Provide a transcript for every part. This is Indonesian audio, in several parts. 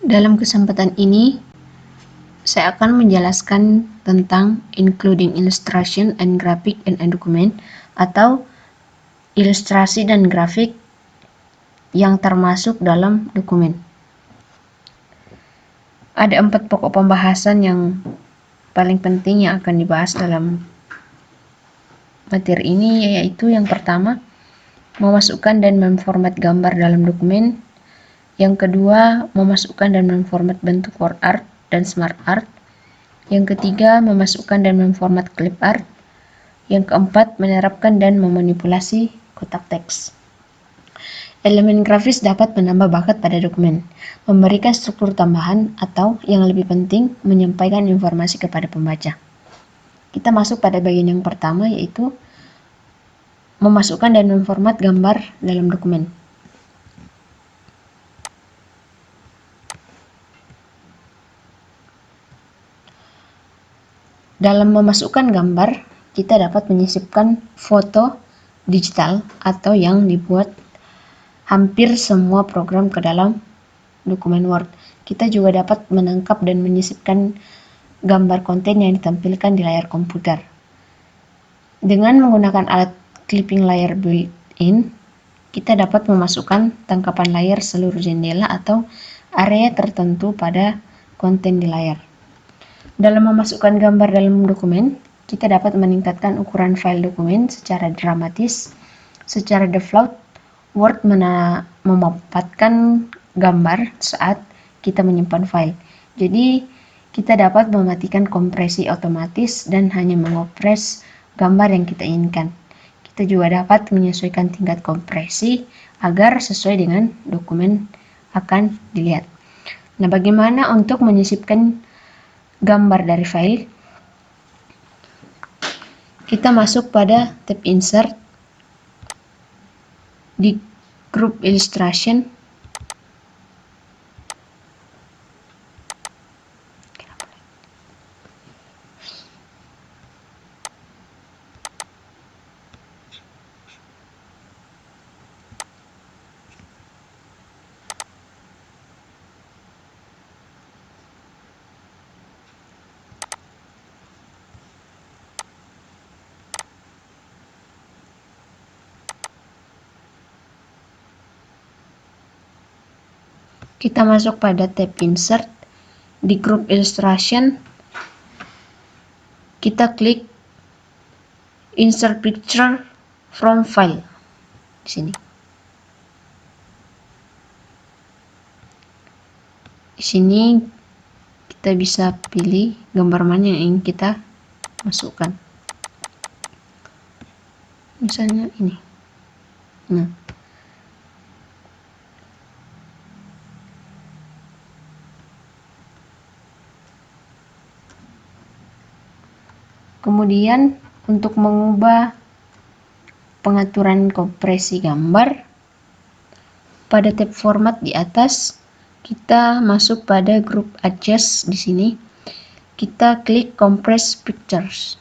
Dalam kesempatan ini, saya akan menjelaskan tentang including illustration and graphic in a document atau ilustrasi dan grafik yang termasuk dalam dokumen. Ada 4 pokok pembahasan yang paling penting yang akan dibahas dalam materi ini, yaitu yang pertama, memasukkan dan memformat gambar dalam dokumen. Yang kedua, memasukkan dan memformat bentuk word art dan smart art. Yang ketiga, memasukkan dan memformat clip art. Yang keempat, menerapkan dan memanipulasi kotak teks. Elemen grafis dapat menambah bakat pada dokumen, memberikan struktur tambahan, atau yang lebih penting, menyampaikan informasi kepada pembaca. Kita masuk pada bagian yang pertama, yaitu memasukkan dan memformat gambar dalam dokumen. Dalam memasukkan gambar, kita dapat menyisipkan foto digital atau yang dibuat hampir semua program ke dalam dokumen Word. Kita juga dapat menangkap dan menyisipkan gambar konten yang ditampilkan di layar komputer. Dengan menggunakan alat clipping layer built-in, kita dapat memasukkan tangkapan layar seluruh jendela atau area tertentu pada konten di layar. Dalam memasukkan gambar dalam dokumen, kita dapat meningkatkan ukuran file dokumen secara dramatis. Secara default, Word memaparkan gambar saat kita menyimpan file. Jadi, kita dapat mematikan kompresi otomatis dan hanya mengopres gambar yang kita inginkan. Kita juga dapat menyesuaikan tingkat kompresi agar sesuai dengan dokumen akan dilihat. Nah, bagaimana untuk menyisipkan gambar dari file? Kita masuk pada tab Insert di Group Illustration. Kita masuk pada tab Insert di Group Illustration. Kita klik Insert Picture from File di sini. Di sini kita bisa pilih gambar mana yang ingin kita masukkan. Misalnya ini. Nah, kemudian untuk mengubah pengaturan kompresi gambar, pada tab format di atas kita masuk pada group adjust di sini. Kita klik compress pictures.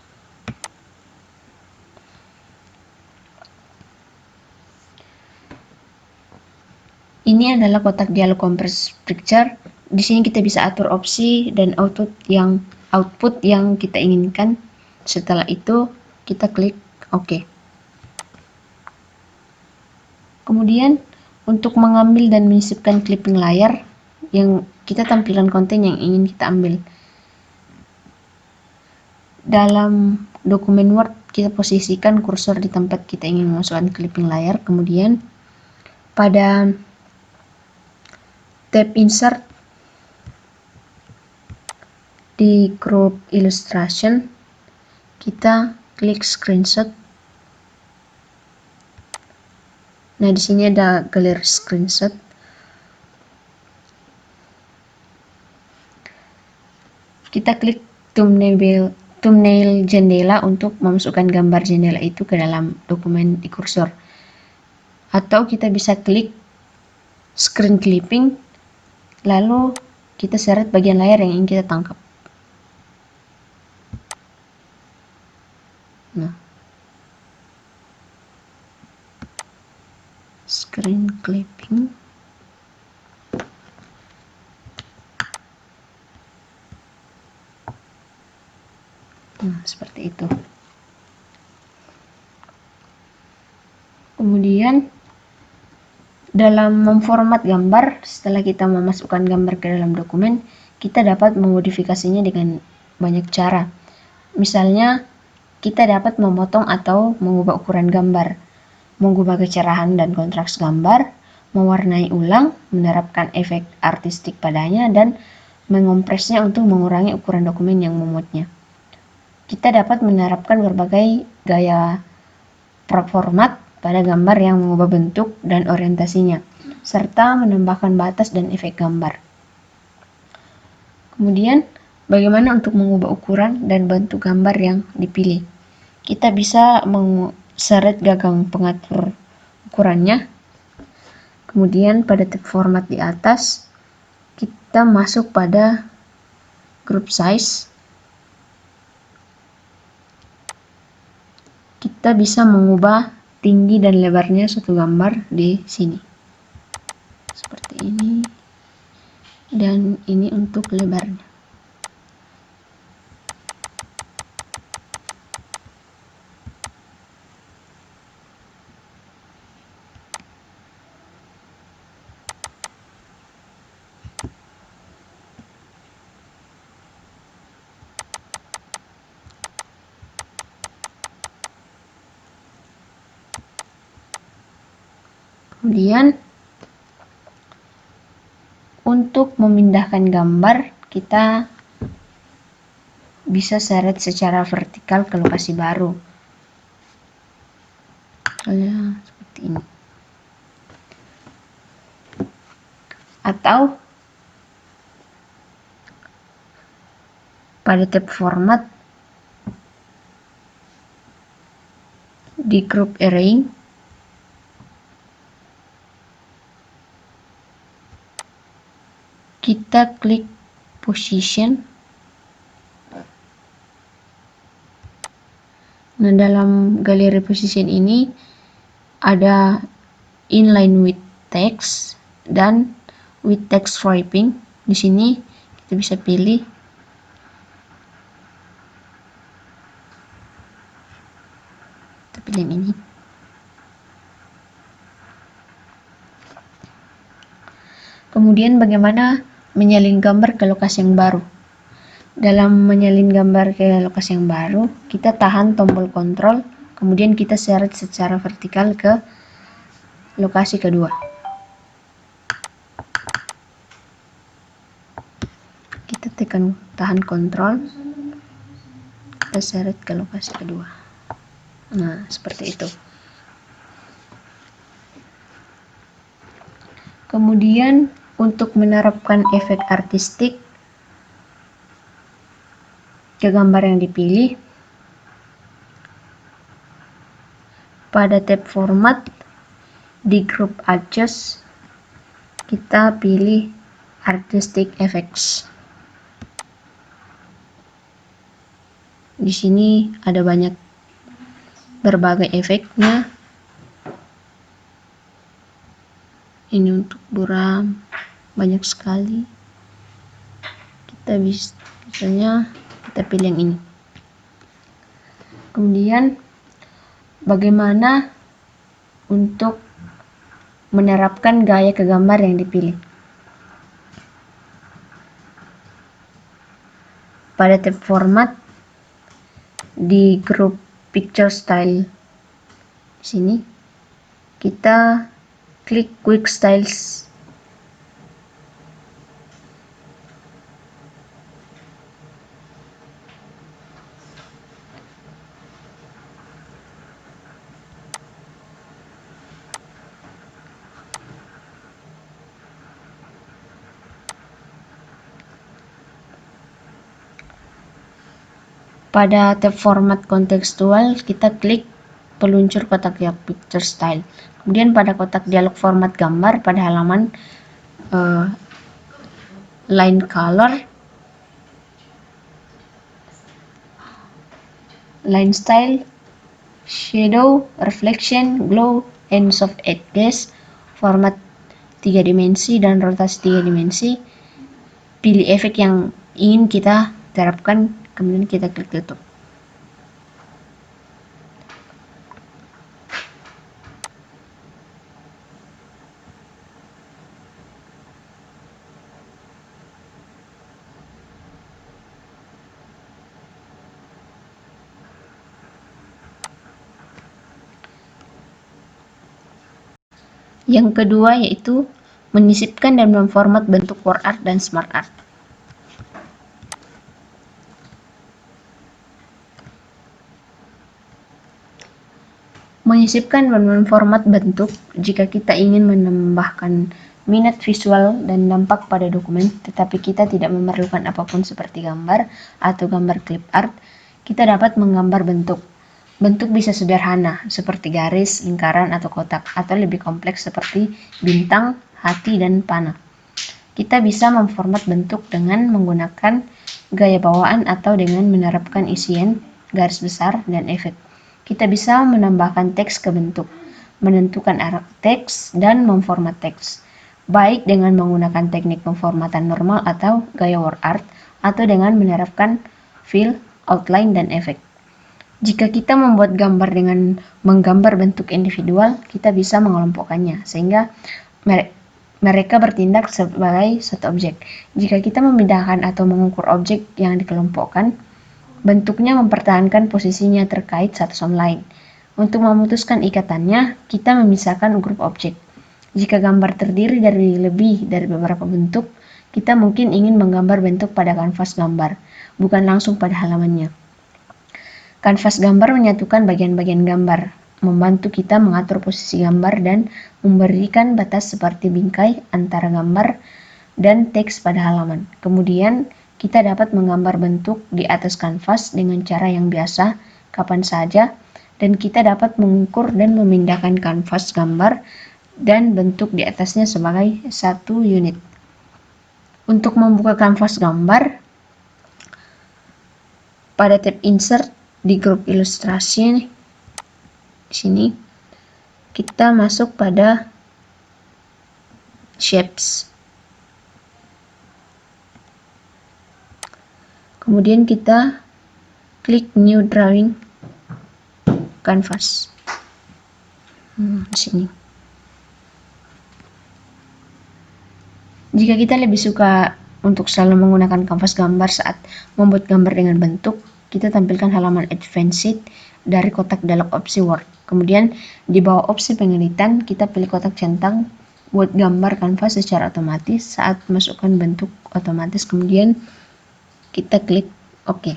Ini adalah kotak dialog compress picture. Di sini kita bisa atur opsi dan output yang kita inginkan. Setelah itu kita klik OK. Kemudian untuk mengambil dan menyisipkan clipping layar yang kita tampilkan konten yang ingin kita ambil. Dalam dokumen Word kita posisikan kursor di tempat kita ingin memasukkan clipping layar. Kemudian pada tab Insert di Group Illustration kita klik Screenshot. Nah, di sini ada galeri screenshot. Kita klik thumbnail jendela untuk memasukkan gambar jendela itu ke dalam dokumen di kursor. Atau kita bisa klik screen clipping, lalu kita seret bagian layar yang ingin kita tangkap. Nah, screen clipping. Seperti itu. Kemudian dalam memformat gambar, setelah kita memasukkan gambar ke dalam dokumen, kita dapat memodifikasinya dengan banyak cara. Misalnya, kita dapat memotong atau mengubah ukuran gambar, mengubah kecerahan dan kontras gambar, mewarnai ulang, menerapkan efek artistik padanya, dan mengompresnya untuk mengurangi ukuran dokumen yang memuatnya. Kita dapat menerapkan berbagai gaya format pada gambar yang mengubah bentuk dan orientasinya, serta menambahkan batas dan efek gambar. Kemudian, bagaimana untuk mengubah ukuran dan bentuk gambar yang dipilih? Kita bisa menseret gagang pengatur ukurannya. Kemudian pada tab format di atas, kita masuk pada group size. Kita bisa mengubah tinggi dan lebarnya suatu gambar di sini. Seperti ini. Dan ini untuk lebarnya. Kemudian untuk memindahkan gambar, kita bisa seret secara vertikal ke lokasi baru. Misalnya seperti ini. Atau pada tab format di group array, kita klik position. Nah, dalam galeri position ini ada inline with text dan with text striping. Di sini kita bisa pilih yang ini. Kemudian bagaimana menyalin gambar ke lokasi yang baru? Dalam menyalin gambar ke lokasi yang baru, kita tahan tombol kontrol, kemudian kita seret secara vertikal ke lokasi kedua. Kita tekan tahan kontrol, kita seret ke lokasi kedua. Nah, seperti itu. Kemudian untuk menerapkan efek artistik ke gambar yang dipilih, pada tab format di group adjust kita pilih artistic effects. Di sini ada berbagai efeknya. Ini untuk buram, banyak sekali. Kita misalnya kita pilih yang ini. Kemudian bagaimana untuk menerapkan gaya ke gambar yang dipilih? Pada tab format di grup picture style sini kita klik quick styles. Pada tab format kontekstual, kita klik peluncur kotak dialog picture style. Kemudian pada kotak dialog format gambar pada halaman line color, line style, shadow, reflection, glow, and soft edges, format 3 dimensi dan rotasi 3 dimensi. Pilih efek yang ingin kita terapkan, kemudian kita klik tutup. Yang kedua yaitu menyisipkan dan memformat bentuk word art dan smart art. Menyisipkan dan memformat bentuk jika kita ingin menambahkan minat visual dan dampak pada dokumen, tetapi kita tidak memerlukan apapun seperti gambar atau gambar clip art, kita dapat menggambar bentuk. Bentuk bisa sederhana, seperti garis, lingkaran, atau kotak, atau lebih kompleks seperti bintang, hati, dan panah. Kita bisa memformat bentuk dengan menggunakan gaya bawaan atau dengan menerapkan isian, garis besar, dan efek. Kita bisa menambahkan teks ke bentuk, menentukan arah teks, dan memformat teks, baik dengan menggunakan teknik pemformatan normal atau gaya word art, atau dengan menerapkan fill, outline, dan efek. Jika kita membuat gambar dengan menggambar bentuk individual, kita bisa mengelompokkannya, sehingga mereka bertindak sebagai satu objek. Jika kita memindahkan atau mengukur objek yang dikelompokkan, bentuknya mempertahankan posisinya terkait satu sama lain. Untuk memutuskan ikatannya, kita memisahkan grup objek. Jika gambar terdiri dari lebih dari beberapa bentuk, kita mungkin ingin menggambar bentuk pada kanvas gambar, bukan langsung pada halamannya. Kanvas gambar menyatukan bagian-bagian gambar, membantu kita mengatur posisi gambar dan memberikan batas seperti bingkai antara gambar dan teks pada halaman. Kemudian, kita dapat menggambar bentuk di atas kanvas dengan cara yang biasa, kapan saja, dan kita dapat mengukur dan memindahkan kanvas gambar dan bentuk di atasnya sebagai satu unit. Untuk membuka kanvas gambar, pada tab Insert di grup ilustrasi di sini kita masuk pada Shapes. Kemudian kita klik New Drawing Canvas. Di sini. Jika kita lebih suka untuk selalu menggunakan kanvas gambar saat membuat gambar dengan bentuk, kita tampilkan halaman Advanced dari kotak dialog opsi Word. Kemudian di bawah opsi pengeditan, kita pilih kotak centang buat gambar kanvas secara otomatis saat masukkan bentuk otomatis. Kemudian kita klik OK.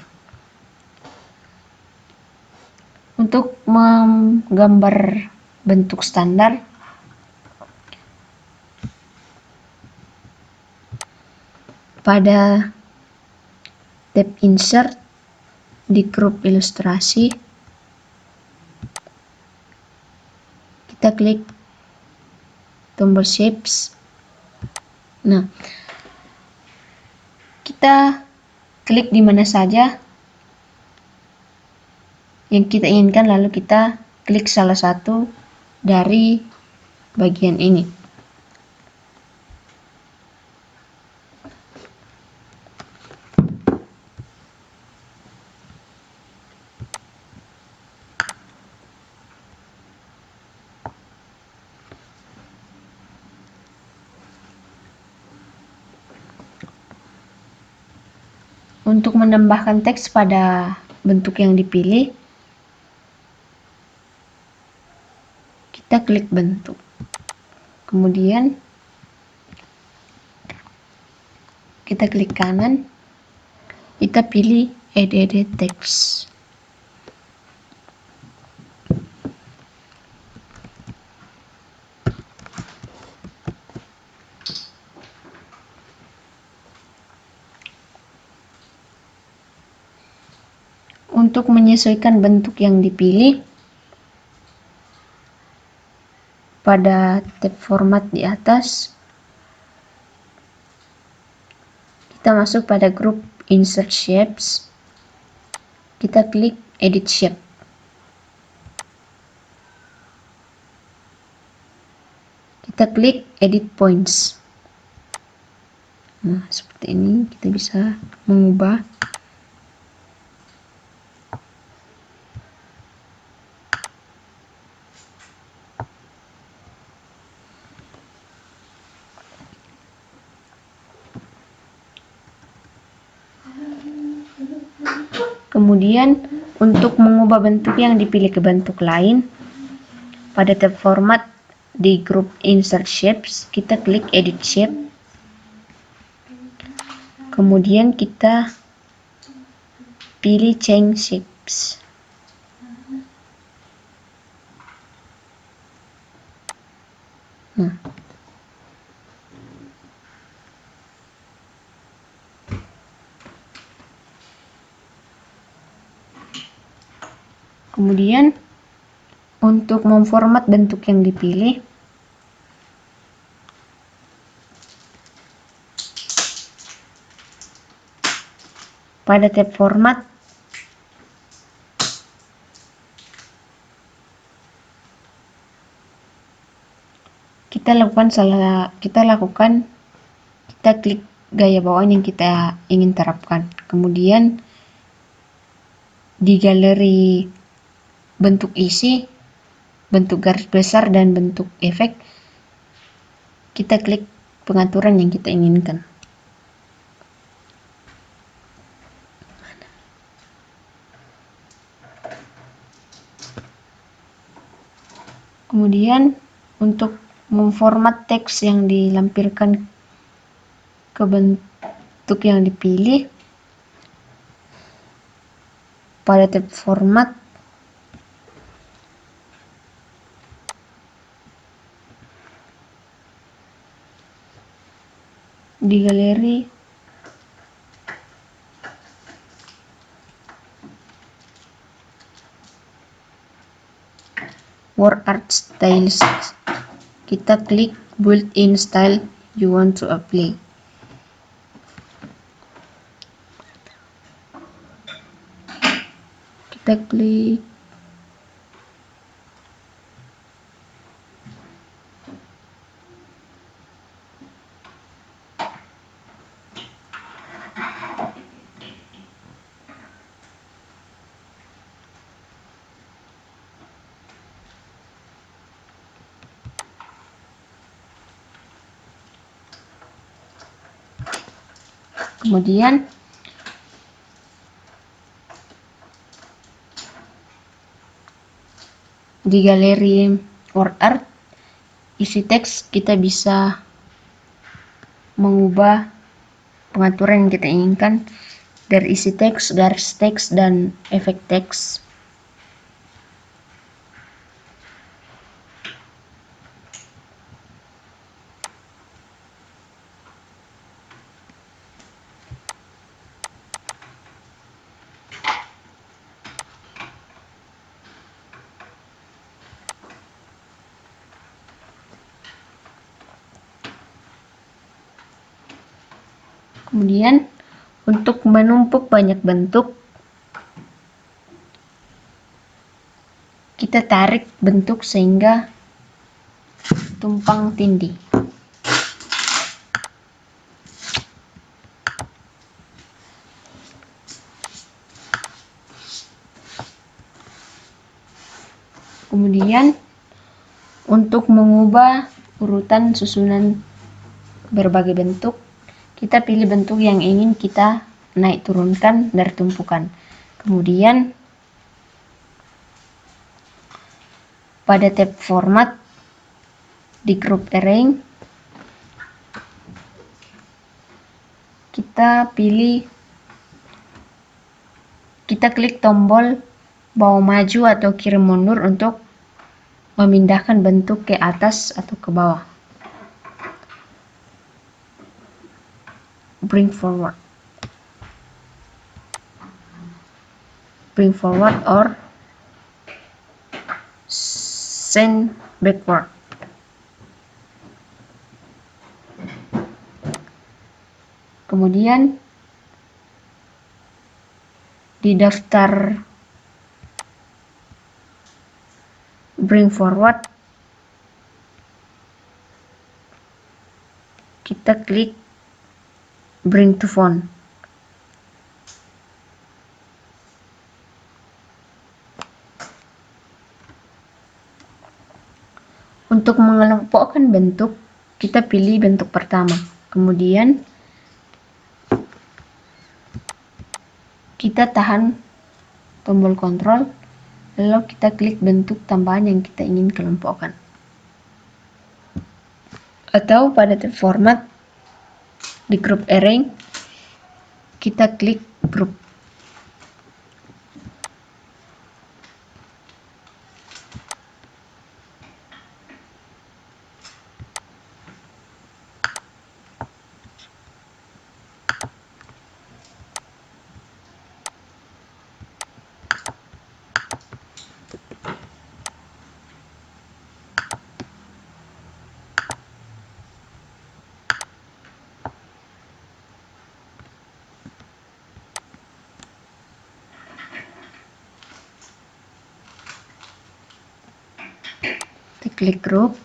Untuk menggambar bentuk standar, pada tab Insert di grup ilustrasi, kita klik tombol Shapes. Nah, kita klik di mana saja yang kita inginkan, lalu kita klik salah satu dari bagian ini. Untuk menambahkan teks pada bentuk yang dipilih, kita klik bentuk. Kemudian kita klik kanan, kita pilih Add Text. Untuk menyesuaikan bentuk yang dipilih, pada tab format di atas, kita masuk pada grup Insert Shapes, kita klik Edit Shape. Kita klik Edit Points. Nah, seperti ini kita bisa mengubah Kemudian untuk mengubah bentuk yang dipilih ke bentuk lain, pada tab format Di grup Insert Shapes, kita klik Edit Shape. Kemudian kita pilih Change Shapes. Kemudian untuk memformat bentuk yang dipilih, pada tab Format, kita klik gaya bawaan yang kita ingin terapkan. Kemudian di galeri bentuk isi, bentuk garis besar, dan bentuk efek, kita klik pengaturan yang kita inginkan. Kemudian untuk memformat teks yang dilampirkan ke bentuk yang dipilih, pada tab Format, di galeri Word Art Styles, kita klik built-in style you want to apply. Kita klik kemudian di galeri Word Art isi teks, kita bisa mengubah pengaturan yang kita inginkan dari isi teks, garis teks, dan efek teks. Kemudian untuk menumpuk banyak bentuk, kita tarik bentuk sehingga tumpang tindih. Kemudian untuk mengubah urutan susunan berbagai bentuk, kita pilih bentuk yang ingin kita naik turunkan dari tumpukan. Kemudian pada tab Format, di Group Arrange, kita klik tombol bawa maju atau kirim mundur untuk memindahkan bentuk ke atas atau ke bawah. Bring forward or send backward. Kemudian di daftar bring forward, kita klik bring to font. Untuk mengelompokkan bentuk, kita pilih bentuk pertama. Kemudian kita tahan tombol kontrol, lalu kita klik bentuk tambahan yang kita ingin kelompokkan. Atau pada tab format di group arrange kita klik group. Kita klik group.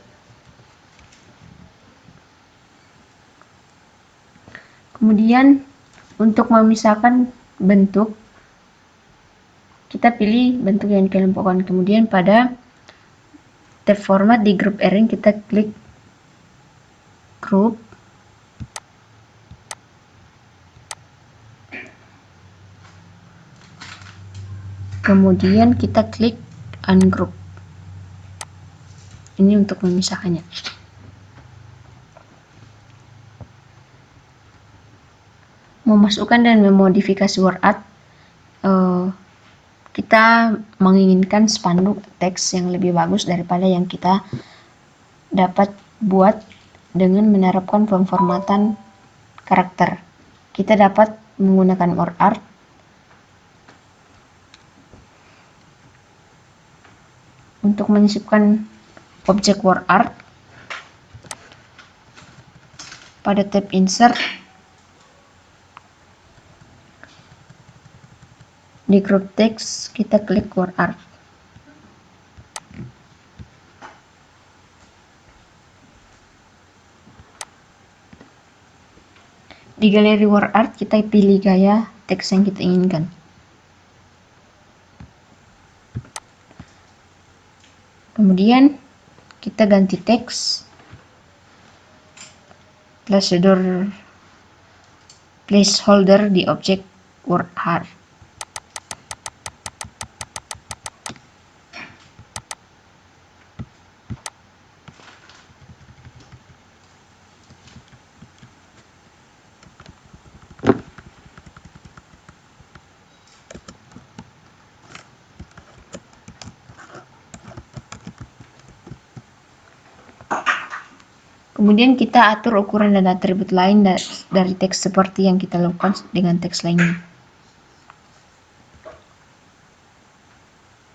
Kemudian untuk memisahkan bentuk, kita pilih bentuk yang dikelompokkan. Kemudian pada tab format di group arrange kita klik group. Kemudian kita klik ungroup. Ini untuk memisahkannya. Memasukkan dan memodifikasi WordArt, kita menginginkan spanduk teks yang lebih bagus daripada yang kita dapat buat dengan menerapkan pemformatan karakter. Kita dapat menggunakan WordArt untuk menyisipkan objek WordArt. Pada tab insert di group text kita klik WordArt. Di galeri WordArt kita pilih gaya teks yang kita inginkan. Kemudian kita ganti teks placeholder di objek WordArt. Kemudian kita atur ukuran dan atribut lain dari teks seperti yang kita lakukan dengan teks lainnya.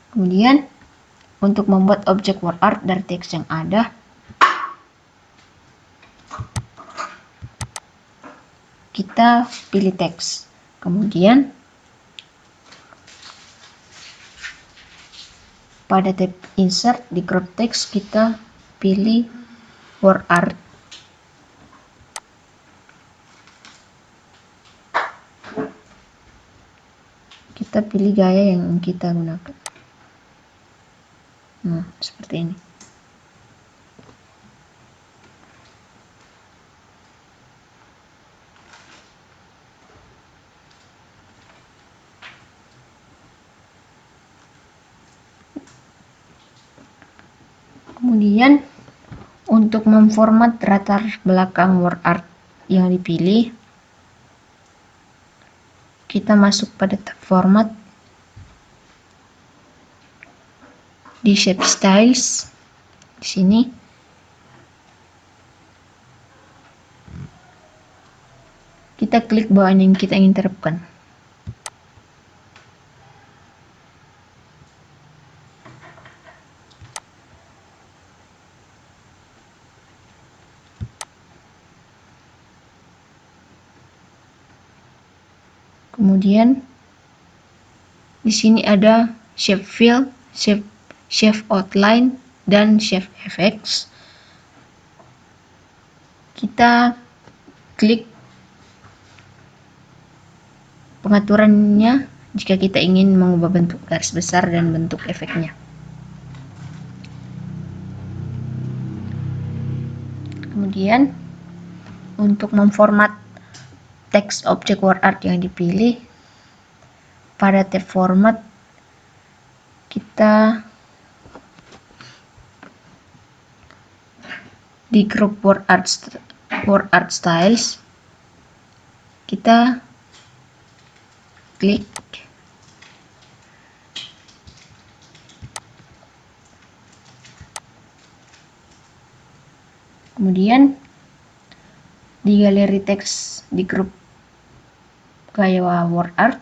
Kemudian untuk membuat objek WordArt dari teks yang ada, kita pilih teks. Kemudian pada tab insert di group text kita pilih WordArt. Kita pilih gaya yang kita gunakan. Nah, seperti ini. Kemudian untuk memformat latar belakang WordArt yang dipilih, kita masuk pada tab format di shape styles. Di sini kita klik bahan yang kita ingin terapkan. Kemudian di sini ada shape fill, shape outline, dan shape effects. Kita klik pengaturannya jika kita ingin mengubah bentuk garis besar dan bentuk efeknya. Kemudian untuk memformat teks objek WordArt yang dipilih, pada tab format kita Di grup word art styles, kita klik kemudian di galeri teks di grup gaya word art,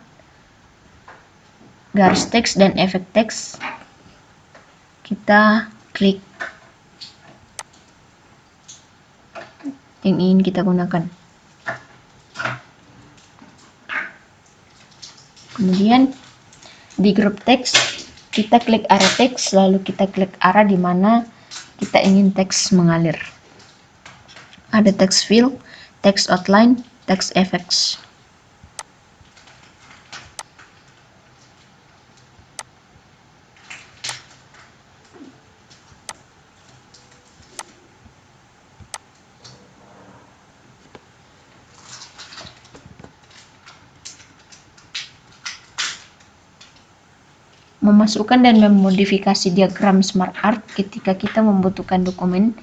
garis teks dan efek teks, kita klik yang ingin kita gunakan. Kemudian di grup teks, kita klik arah teks, lalu kita klik arah di mana kita ingin teks mengalir. Ada text fill, text outline, text effects. Memasukkan dan memodifikasi diagram Smart Art ketika kita membutuhkan dokumen.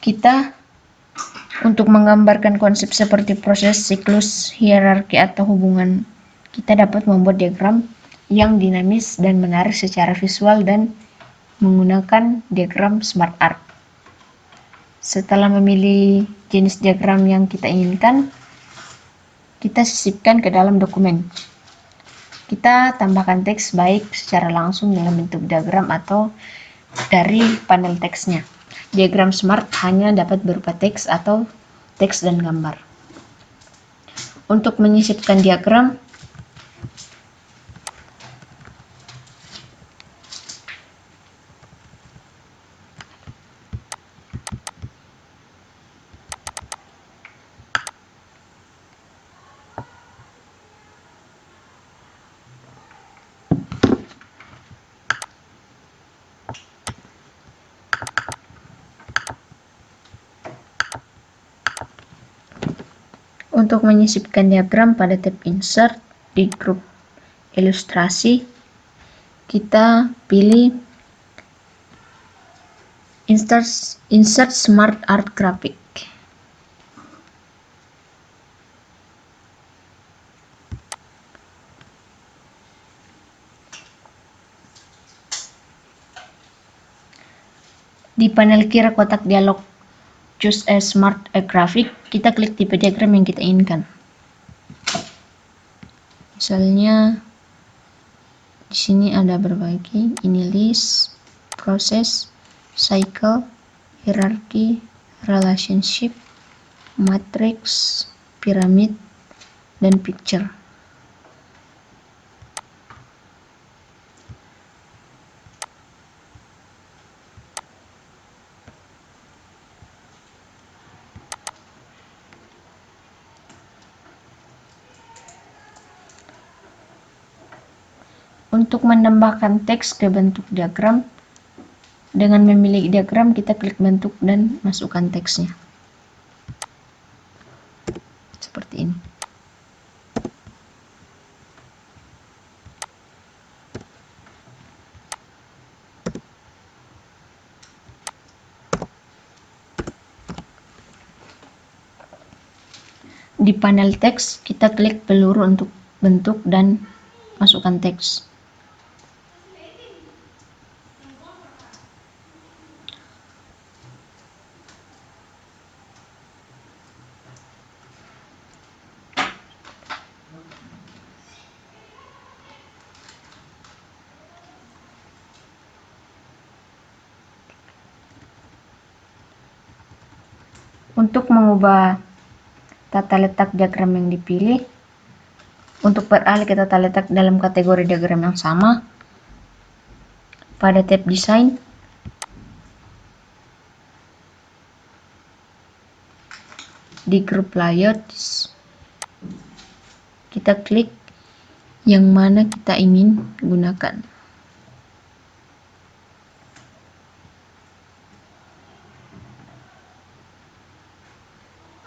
Kita untuk menggambarkan konsep seperti proses, siklus, hierarki, atau hubungan, kita dapat membuat diagram yang dinamis dan menarik secara visual dan menggunakan diagram Smart Art. Setelah memilih jenis diagram yang kita inginkan, kita sisipkan ke dalam dokumen. Kita tambahkan teks baik secara langsung dalam bentuk diagram atau dari panel teksnya. Diagram Smart hanya dapat berupa teks atau teks dan gambar. Untuk menyisipkan diagram, pada tab Insert di grup Ilustrasi, kita pilih Insert Smart Art Graphic. Di panel kiri kotak dialog Choose a Smart Graphic, kita klik tipe diagram yang kita inginkan. Misalnya di sini ada berbagai, ini list, proses, cycle, hierarchy, relationship, matrix, pyramid, dan picture. Untuk menambahkan teks ke bentuk diagram, dengan memilih diagram, kita klik bentuk dan masukkan teksnya. Seperti ini. Di panel teks, kita klik peluru untuk bentuk dan masukkan teks. Untuk mengubah tata letak diagram yang dipilih, untuk beralih ke tata letak dalam kategori diagram yang sama, pada tab Desain, di grup Layouts, kita klik yang mana kita ingin gunakan.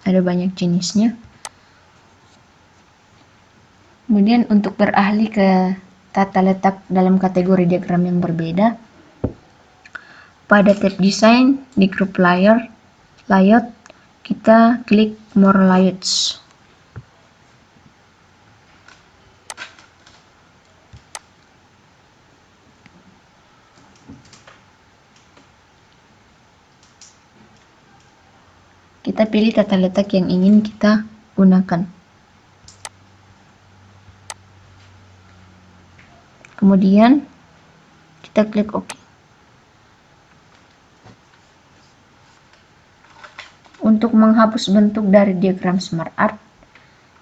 Ada banyak jenisnya. Kemudian untuk beralih ke tata letak dalam kategori diagram yang berbeda, Pada tab desain di group layout, kita klik more layouts. Kita pilih tata letak yang ingin kita gunakan. Kemudian kita klik OK. Untuk menghapus bentuk dari diagram Smart Art,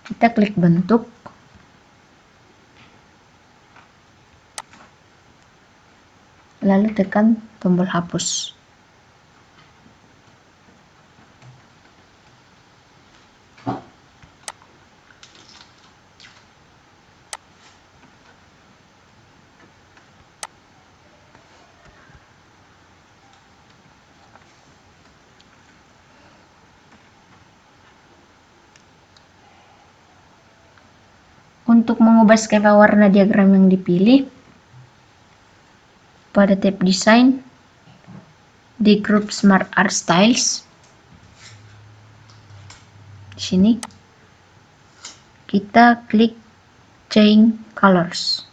kita klik bentuk, lalu tekan tombol hapus. Untuk mengubah skema warna diagram yang dipilih, pada tab desain di grup Smart Art Styles, di sini kita klik Change Colors.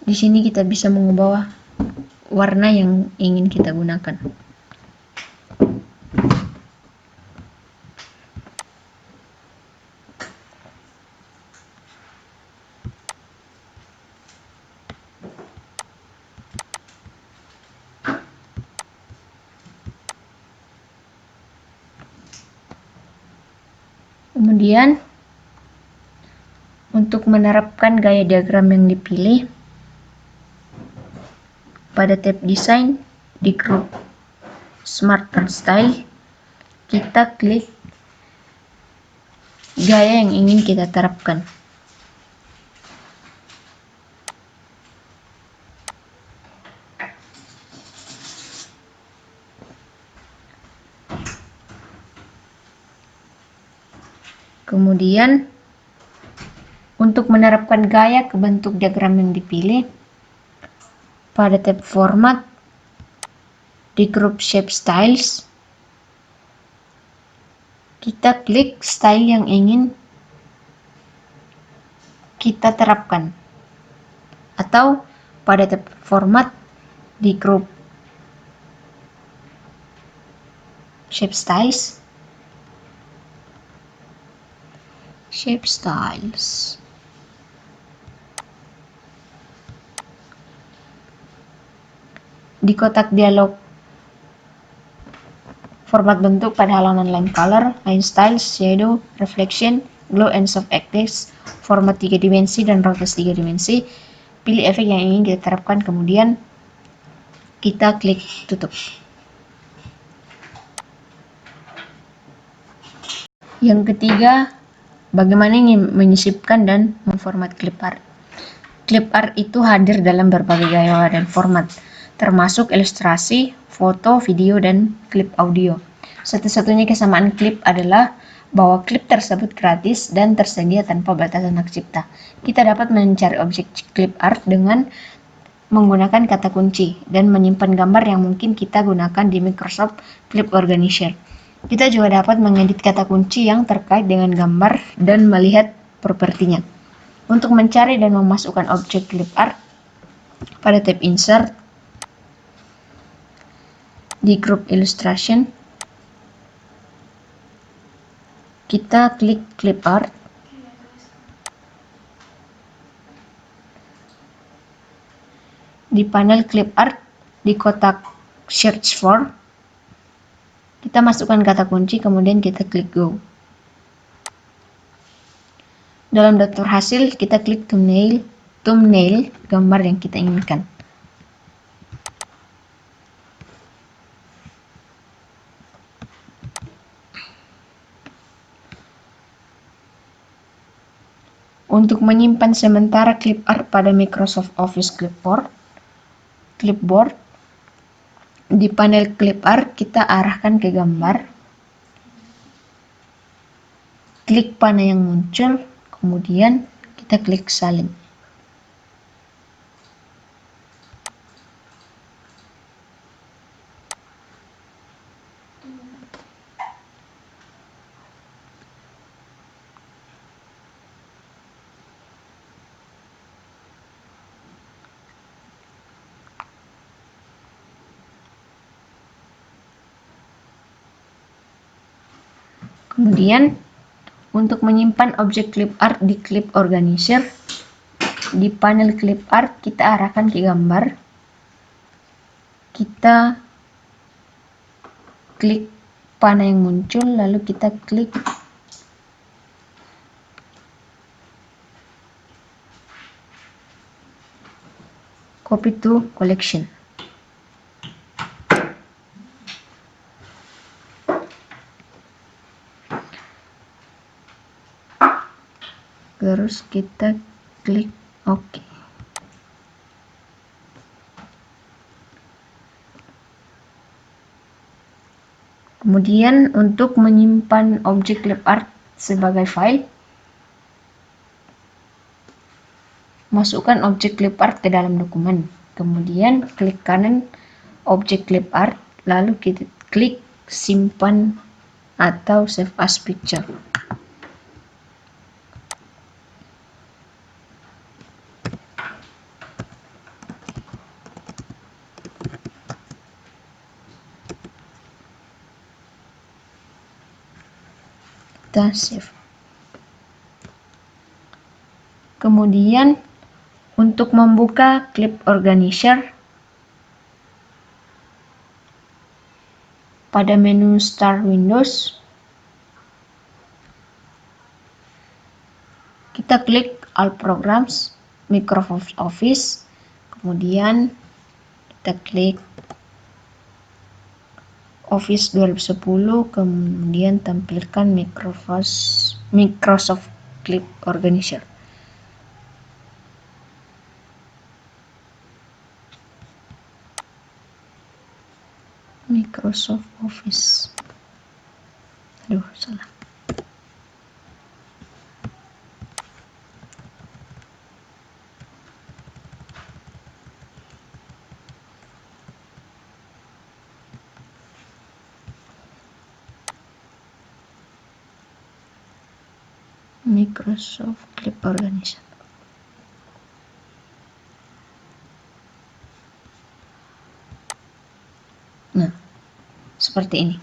Di sini kita bisa mengubah warna yang ingin kita gunakan. Kemudian, untuk menerapkan gaya diagram yang dipilih, pada tab desain di grup Smart Art Style, kita klik gaya yang ingin kita terapkan. Kemudian, untuk menerapkan gaya ke bentuk diagram yang dipilih, pada tab Format di grup Shape Styles, kita klik style yang ingin kita terapkan. Atau pada tab Format di grup Shape Styles, di kotak dialog format bentuk pada halaman line color, line styles, shadow, reflection, glow and soft effects, format 3 dimensi dan rotasi 3 dimensi, pilih efek yang ingin kita terapkan, kemudian kita klik tutup. Yang ketiga, bagaimana menyisipkan dan memformat clip art. Clip art itu hadir dalam berbagai gaya dan format, termasuk ilustrasi, foto, video, dan klip audio. Satu-satunya kesamaan klip adalah bahwa klip tersebut gratis dan tersedia tanpa batasan hak cipta. Kita dapat mencari objek clip art dengan menggunakan kata kunci dan menyimpan gambar yang mungkin kita gunakan di Microsoft Clip Organizer. Kita juga dapat mengedit kata kunci yang terkait dengan gambar dan melihat propertinya. Untuk mencari dan memasukkan objek clip art, pada tab Insert di grup Illustration, kita klik clip art. Di panel clip art, di kotak search for, kita masukkan kata kunci, kemudian kita klik go. Dalam daftar hasil, kita klik thumbnail gambar yang kita inginkan. Untuk menyimpan sementara clip art pada Microsoft Office Clipboard, di panel clip art kita arahkan ke gambar, klik panah yang muncul, kemudian kita klik salin. Kemudian untuk menyimpan objek clip art di clip organizer, di panel clip art kita arahkan ke gambar, kita klik panah yang muncul, lalu kita klik copy to collection. Terus kita klik OK. Kemudian untuk menyimpan objek clip art sebagai file, masukkan objek clip art ke dalam dokumen. Kemudian klik kanan objek clip art, lalu kita klik simpan atau save as picture. Kita save. Kemudian untuk membuka clip organizer, pada menu Start Windows, kita klik All Programs, Microsoft Office, kemudian kita klik Office 2010, kemudian tampilkan Microsoft Clip Organizer. Microsoft Office. Aduh, salah. Microsoft Clip Organizer. Nah, seperti ini.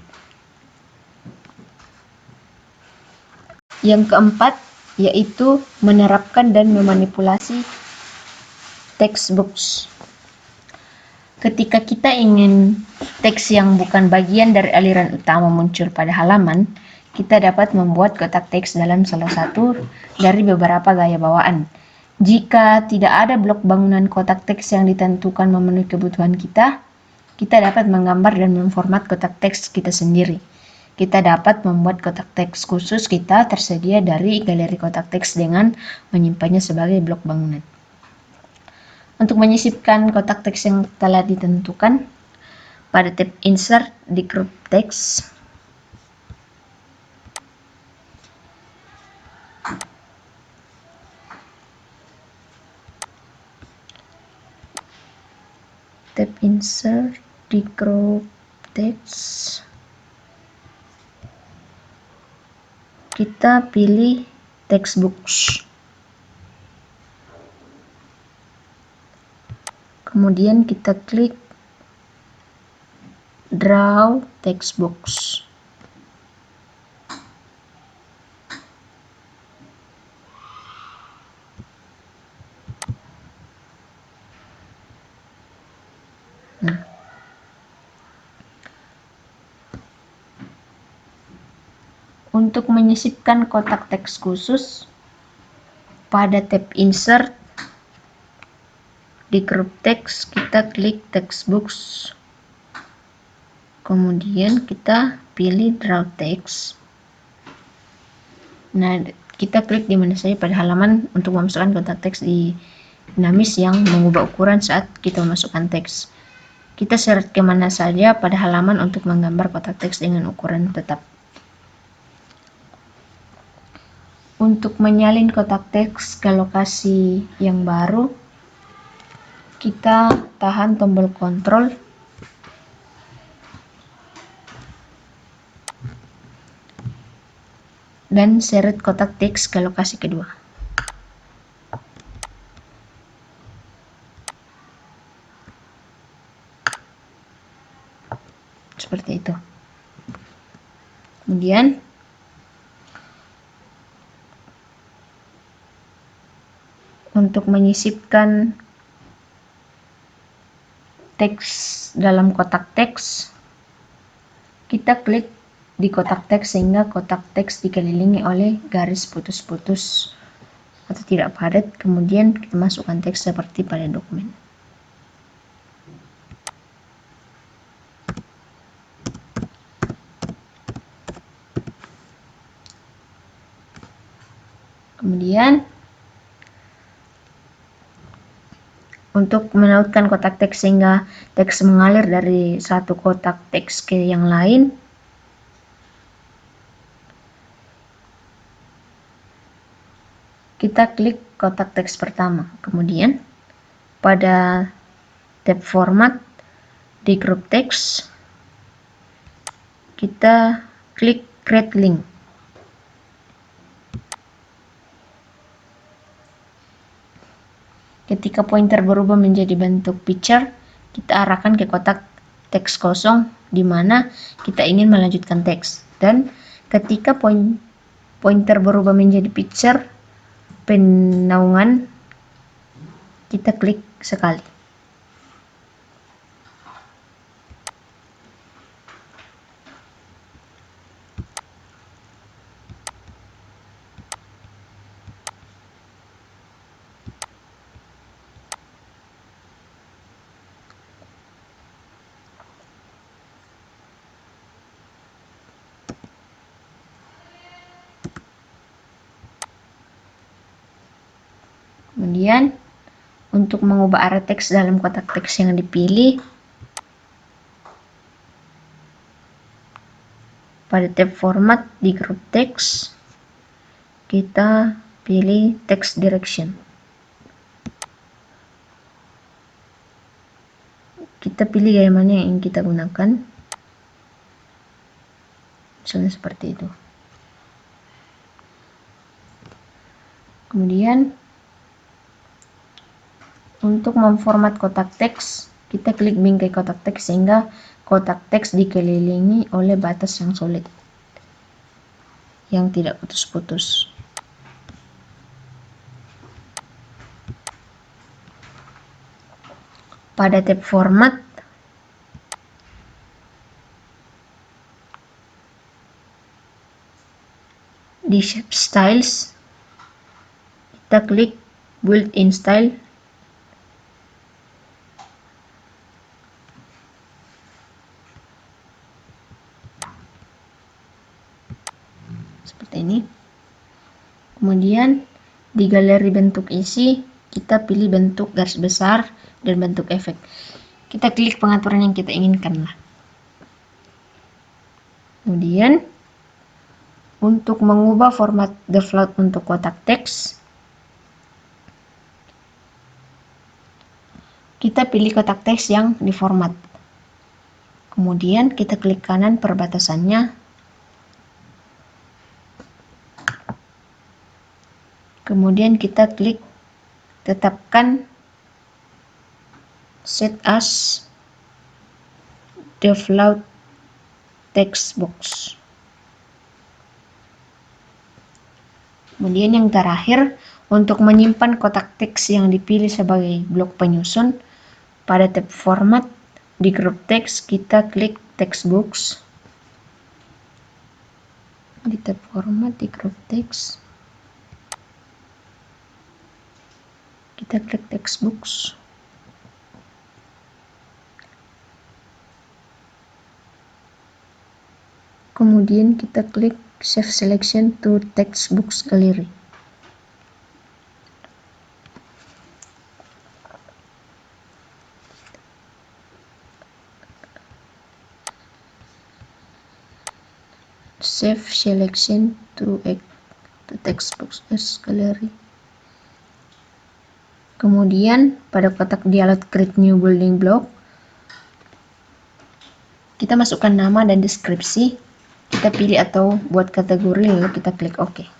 Yang keempat yaitu menerapkan dan memanipulasi textbooks. Ketika kita ingin teks yang bukan bagian dari aliran utama muncul pada halaman, kita dapat membuat kotak teks dalam salah satu dari beberapa gaya bawaan. Jika tidak ada blok bangunan kotak teks yang ditentukan memenuhi kebutuhan kita dapat menggambar dan memformat kotak teks kita sendiri. Kita dapat membuat kotak teks khusus kita tersedia dari galeri kotak teks dengan menyimpannya sebagai blok bangunan. Untuk menyisipkan kotak teks yang telah ditentukan, pada tab Insert di Group Text, tab Insert di Group Text, kita pilih Textbooks. Kemudian kita klik Draw Textbooks. Nah, untuk menyisipkan kotak teks khusus, pada tab Insert di Group Text kita klik Textbooks, kemudian kita pilih Draw Text. Nah, kita klik di mana saja pada halaman untuk memasukkan kotak teks dinamis yang mengubah ukuran saat kita memasukkan teks. Kita seret kemana saja pada halaman untuk menggambar kotak teks dengan ukuran tetap. Untuk menyalin kotak teks ke lokasi yang baru, kita tahan tombol kontrol dan seret kotak teks ke lokasi kedua. Seperti itu. Kemudian untuk menyisipkan teks dalam kotak teks, kita klik di kotak teks sehingga kotak teks dikelilingi oleh garis putus-putus atau tidak padat, kemudian kita masukkan teks seperti pada dokumen. Kemudian untuk menautkan kotak teks sehingga teks mengalir dari satu kotak teks ke yang lain, kita klik kotak teks pertama. Kemudian pada tab format di group text, kita klik create link. Ketika pointer berubah menjadi bentuk picture, kita arahkan ke kotak teks kosong di mana kita ingin melanjutkan teks. Dan ketika pointer berubah menjadi picture penaungan, kita klik sekali. Kemudian untuk mengubah arah teks dalam kotak teks yang dipilih, pada tab format di group text, kita pilih text direction. Kita pilih gaya mana yang ingin kita gunakan, misalnya seperti itu. Kemudian untuk memformat kotak teks, kita klik bingkai kotak teks sehingga kotak teks dikelilingi oleh batas yang solid, yang tidak putus-putus. Pada tab format, di shape styles, kita klik built-in style. Seperti ini. Kemudian di galeri bentuk isi, kita pilih bentuk garis besar dan bentuk efek. Kita klik pengaturan yang kita inginkan. Kemudian untuk mengubah format default untuk kotak teks, kita pilih kotak teks yang diformat. Kemudian kita klik kanan perbatasannya. Kemudian kita klik tetapkan set as default text box. Kemudian yang terakhir, untuk menyimpan kotak teks yang dipilih sebagai blok penyusun, pada tab format di group text, kita klik text box. Di tab format di group text, kita klik text box. Kemudian kita klik Save Selection to Text Box Gallery. Save Selection to to text box as gallery. Kemudian pada kotak dialog create new building block, kita masukkan nama dan deskripsi, kita pilih atau buat kategori, lalu kita klik OK.